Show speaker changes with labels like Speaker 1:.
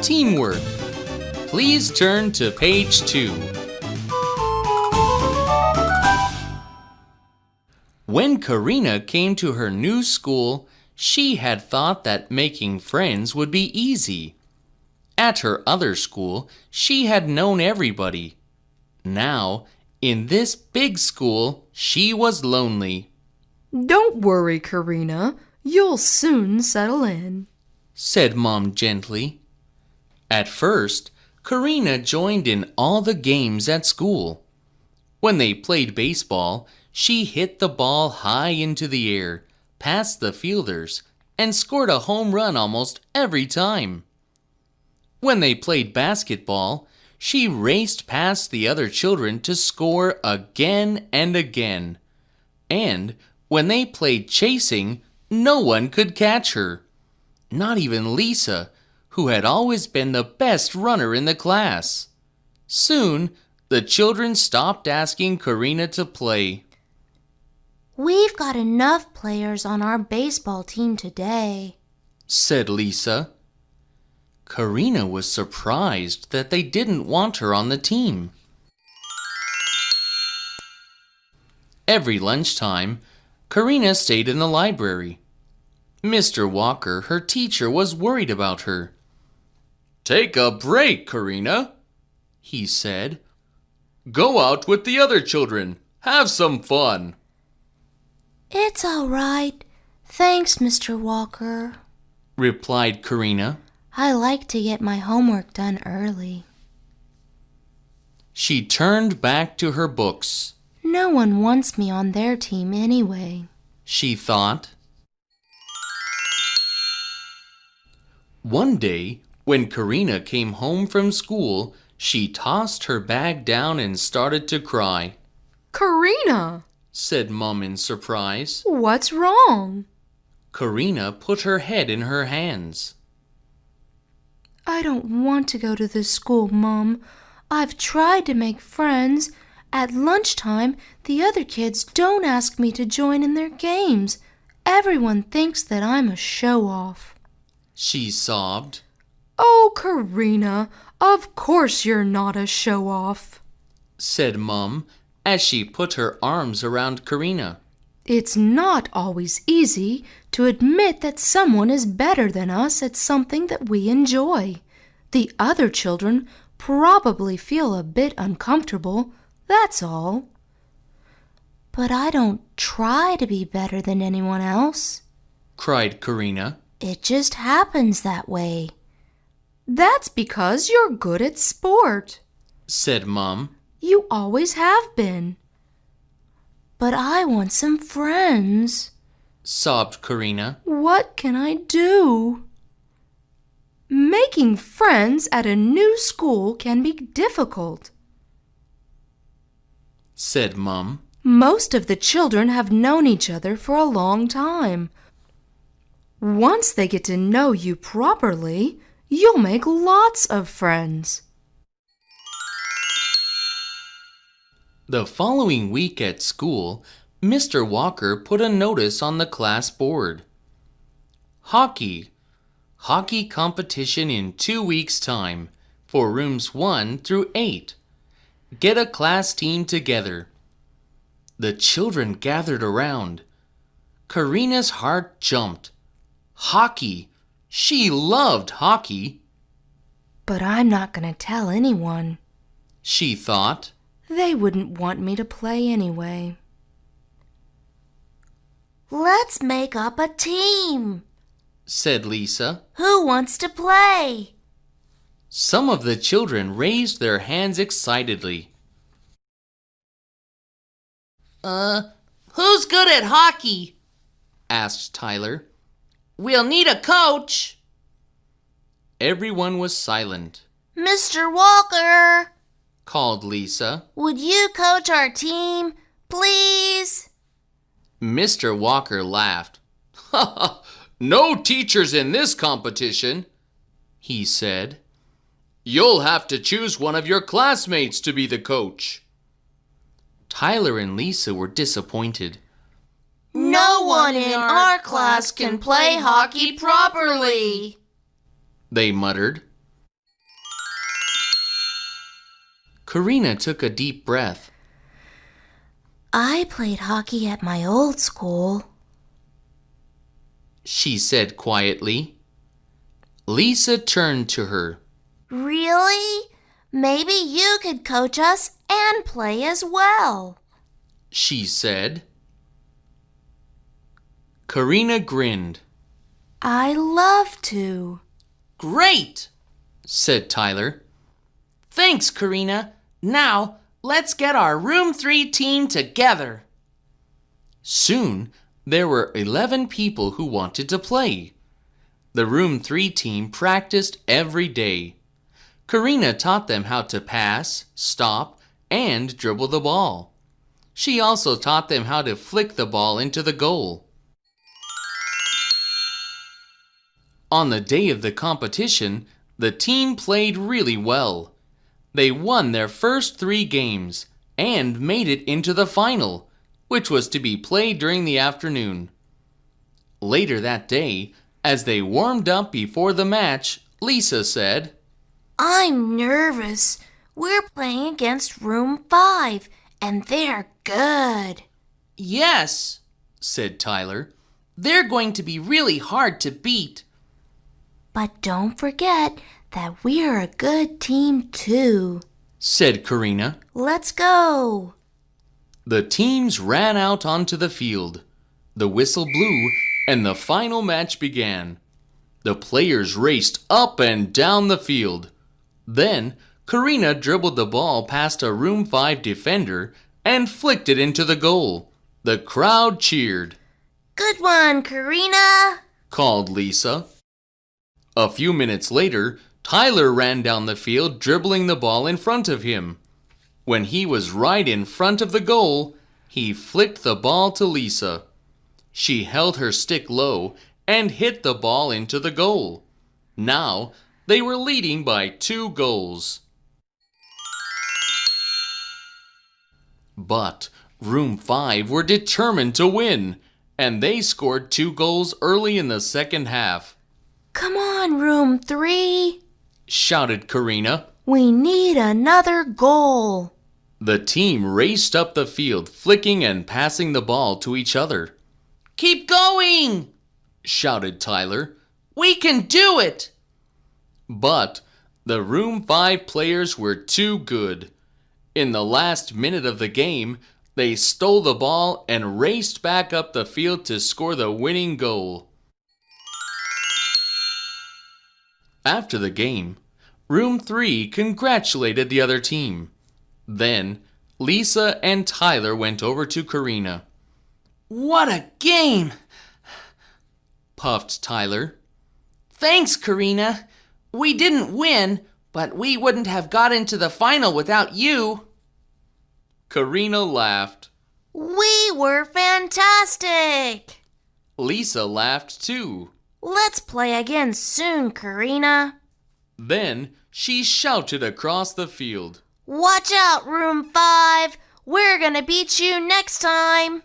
Speaker 1: teamwork. Please turn to page 2. When Karina came to her new school, she had thought that making friends would be easy. At her other school, she had known everybody. Now, in this big school, she was lonely.
Speaker 2: "Don't worry, Karina. You'll soon settle in,"
Speaker 1: said Mom gently. At first, Karina joined in all the games at school. When they played baseball, she hit the ball high into the air, past the fielders, and scored a home run almost every time. When they played basketball, she raced past the other children to score again and again. And when they played chasing, no one could catch her. Not even Lisa, who had always been the best runner in the class. Soon, the children stopped asking Karina to play.
Speaker 3: "We've got enough players on our baseball team today,"
Speaker 1: said Lisa. Karina was surprised that they didn't want her on the team. Every lunchtime, Karina stayed in the library. Mr. Walker, her teacher, was worried about her. "Take a break, Karina," he said. "Go out with the other children. Have some fun."
Speaker 3: "It's all right. Thanks, Mr. Walker,"
Speaker 1: replied Karina.
Speaker 3: "I like to get my homework done early."
Speaker 1: She turned back to her books.
Speaker 3: No one wants me on their team anyway,
Speaker 1: she thought. One day, when Karina came home from school, she tossed her bag down and started to cry.
Speaker 2: "Karina,"
Speaker 1: said Mom in surprise.
Speaker 2: "what's wrong?"
Speaker 1: Karina put her head in her hands.
Speaker 2: "I don't want to go to this school, Mom. I've tried to make friends. At lunchtime, the other kids don't ask me to join in their games. Everyone thinks that I'm a show-off,"
Speaker 1: she sobbed.
Speaker 2: "Oh, Karina, of course you're not a show-off,"
Speaker 1: said Mom as she put her arms around Karina.
Speaker 2: "It's not always easy to admit that someone is better than us at something that we enjoy. The other children probably feel a bit uncomfortable, that's all."
Speaker 3: "But I don't try to be better than anyone else,"
Speaker 1: cried Karina.
Speaker 3: "It just happens that way."
Speaker 2: "That's because you're good at sport,"
Speaker 1: said Mom.
Speaker 2: "You always have been."
Speaker 3: "But I want some friends,"
Speaker 1: sobbed Karina.
Speaker 2: "What can I do?" "Making friends at a new school can be difficult,"
Speaker 1: said Mom.
Speaker 2: "Most of the children have known each other for a long time. Once they get to know you properly, you'll make lots of friends."
Speaker 1: The following week at school, Mr. Walker put a notice on the class board. Hockey competition in 2 weeks' time for rooms 1 through 8. Get a class team together. The children gathered around. Karina's heart jumped. Hockey! She loved hockey.
Speaker 2: "But I'm not going to tell anyone,"
Speaker 1: she thought.
Speaker 2: "They wouldn't want me to play anyway."
Speaker 3: "Let's make up a team,"
Speaker 1: said Lisa.
Speaker 3: "Who wants to play?"
Speaker 1: Some of the children raised their hands excitedly.
Speaker 4: Who's good at hockey?"
Speaker 1: asked Tyler.
Speaker 4: "We'll need a coach."
Speaker 1: Everyone was silent.
Speaker 3: "Mr. Walker,"
Speaker 1: called Lisa.
Speaker 3: "would you coach our team, please?"
Speaker 1: Mr. Walker laughed. "No teachers in this competition," he said. "You'll have to choose one of your classmates to be the coach." Tyler and Lisa were disappointed.
Speaker 3: "No one in our class can play hockey properly,"
Speaker 1: they muttered. Karina took a deep breath.
Speaker 3: I played hockey at my old school.
Speaker 1: She said quietly. Lisa turned to her.
Speaker 3: Really? Maybe you could coach us and play as well,
Speaker 1: she said. Karina grinned.
Speaker 2: I love to.
Speaker 4: Great,
Speaker 1: said Tyler.
Speaker 4: Thanks, Karina. Now, let's get our Room 3 team together.
Speaker 1: Soon, there were 11 people who wanted to play. The Room 3 team practiced every day. Karina taught them how to pass, stop, and dribble the ball. She also taught them how to flick the ball into the goal. On the day of the competition, the team played really well. They won their first 3 games and made it into the final, which was to be played during the afternoon. Later that day, as they warmed up before the match, Lisa said,
Speaker 3: I'm nervous. We're playing against Room 5, and they're good.
Speaker 4: Yes,
Speaker 1: said Tyler.
Speaker 4: they're going to be really hard to beat.
Speaker 3: But don't forget that we're a good team too,
Speaker 1: said Karina.
Speaker 3: Let's go.
Speaker 1: The teams ran out onto the field. The whistle blew, and the final match began. The players raced up and down the field. Then, Karina dribbled the ball past a Room 5 defender and flicked it into the goal. The crowd cheered.
Speaker 3: Good one, Karina,
Speaker 1: called Lisa. A few minutes later, Tyler ran down the field dribbling the ball in front of him. When he was right in front of the goal, he flicked the ball to Lisa. She held her stick low and hit the ball into the goal. Now, they were leading by 2 goals. But Room 5 were determined to win, and they scored 2 goals early in the second half.
Speaker 2: Come on, Room 3.
Speaker 1: Shouted Karina.
Speaker 2: We need another goal.
Speaker 1: The team raced up the field, flicking and passing the ball to each other.
Speaker 4: Keep going,
Speaker 1: shouted Tyler.
Speaker 4: We can do it.
Speaker 1: But the Room 5 players were too good. In the last minute of the game, they stole the ball and raced back up the field to score the winning goal. After the game, Room 3 congratulated the other team. Then, Lisa and Tyler went over to Karina.
Speaker 4: What a game,
Speaker 1: puffed Tyler.
Speaker 4: Thanks, Karina. We didn't win, but we wouldn't have got into the final without you.
Speaker 1: Karina laughed.
Speaker 3: We were fantastic.
Speaker 1: Lisa laughed too.
Speaker 3: Let's play again soon, Karina.
Speaker 1: Then she shouted across the field.
Speaker 3: Watch out, Room 5. We're gonna beat you next time.